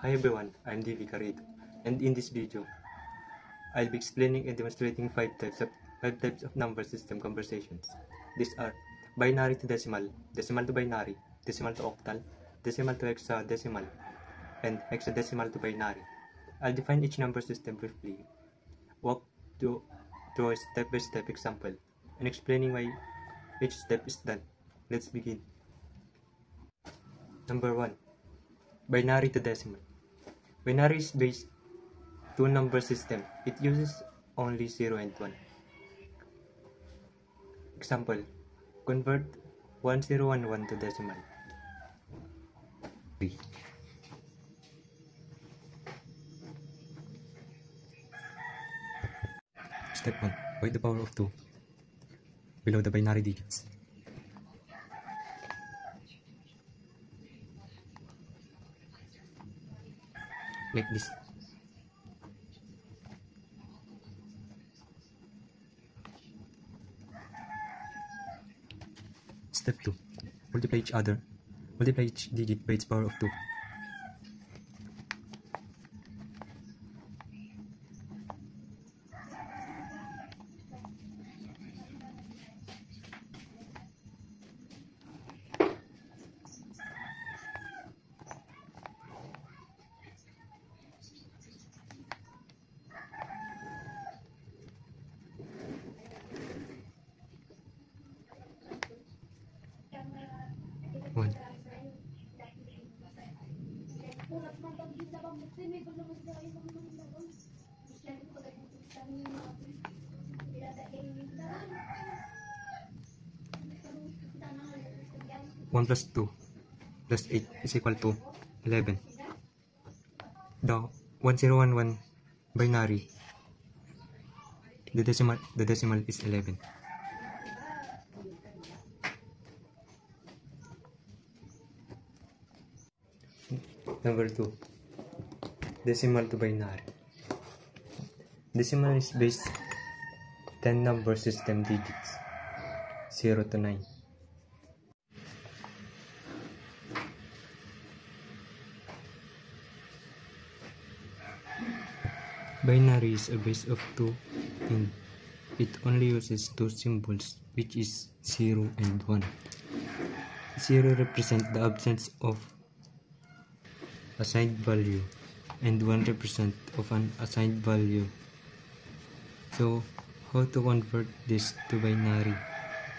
Hi everyone, I'm DV Carrito, and in this video, I'll be explaining and demonstrating five types of number system conversations. These are binary to decimal, decimal to binary, decimal to octal, decimal to hexadecimal, and hexadecimal to binary. I'll define each number system briefly, walk through a step-by-step example, and explaining why each step is done. Let's begin. Number 1. Binary to decimal. Binary is based two number system. It uses only 0 and 1. Example, convert 1011 to decimal. Step 1. Write the power of 2 below the binary digits. Like this. Step 2. Multiply each digit by its power of 2. One. One plus 2 plus 8 is equal to 11. The 1011 binary, the decimal is 11. Number 2. Decimal to binary. Decimal is based 10 number system digits, 0 to 9. Binary is a base of 2 and it only uses two symbols, which is 0 and 1. 0 represents the absence of assigned value and 1 represents of an assigned value. So how to convert this to binary?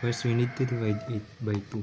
First, we need to divide it by 2.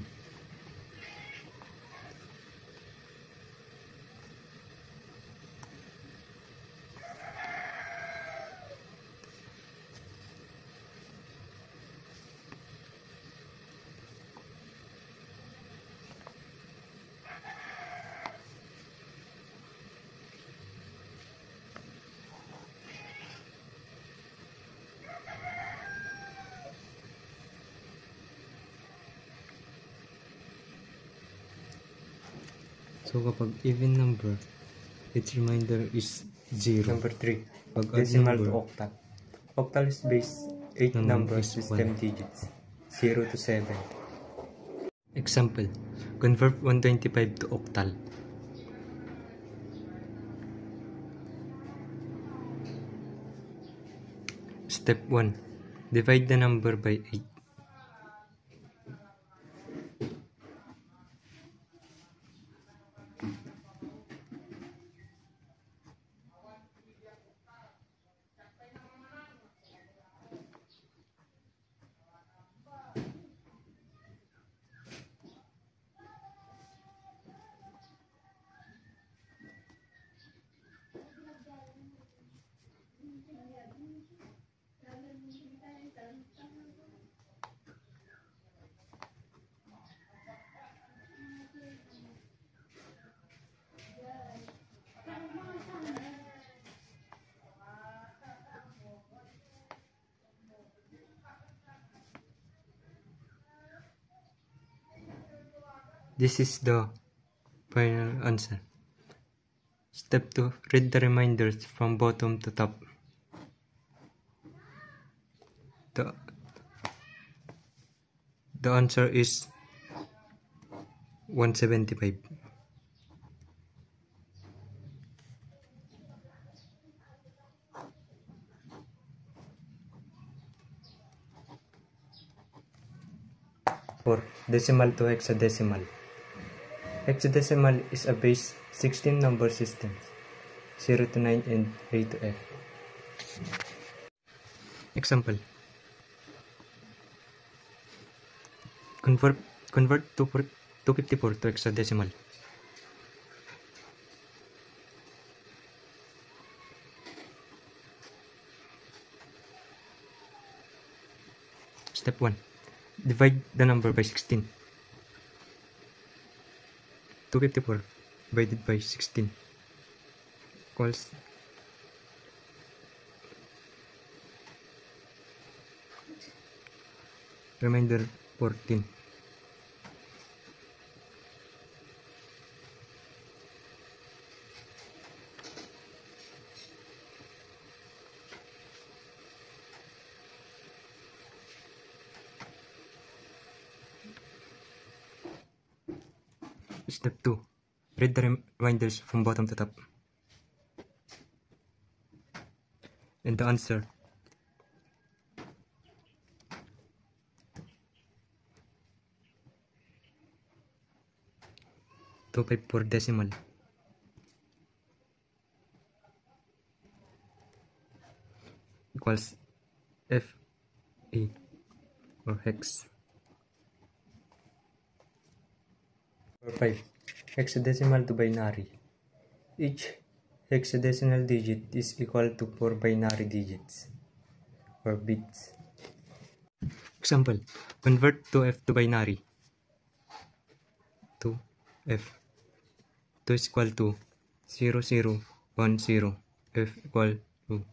So kapag even number, its remainder is 0. Number 3. Pag decimal to octal. Octal is based 8 number system digits, 0 to 7. Example, convert 125 to octal. Step 1. Divide the number by 8. This is the final answer. Step 2. Read the reminders from bottom to top. The answer is 175. 4. Decimal to hexadecimal. Hexadecimal is a base 16 number system, 0 to 9 and A to F. Example. Convert 254 to hexadecimal. Step 1. Divide the number by 16. 254 divided by 16 equals remainder 14. Step 2. Read the reminders from bottom to top. And the answer to 54 decimal equals F E or hex. 5. Hexadecimal to binary. Each hexadecimal digit is equal to 4 binary digits or bits. Example. Convert 2F to binary. 2F. 2 is equal to 0, 0, 1, 0. F equal to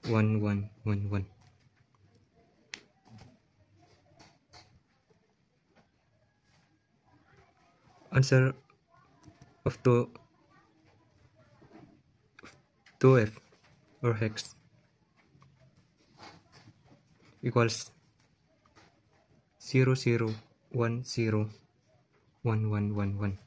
1, 1, 1, 1. Answer of 2F or hex equals 0, 0, 1, 0, 1, 1, 1, 1.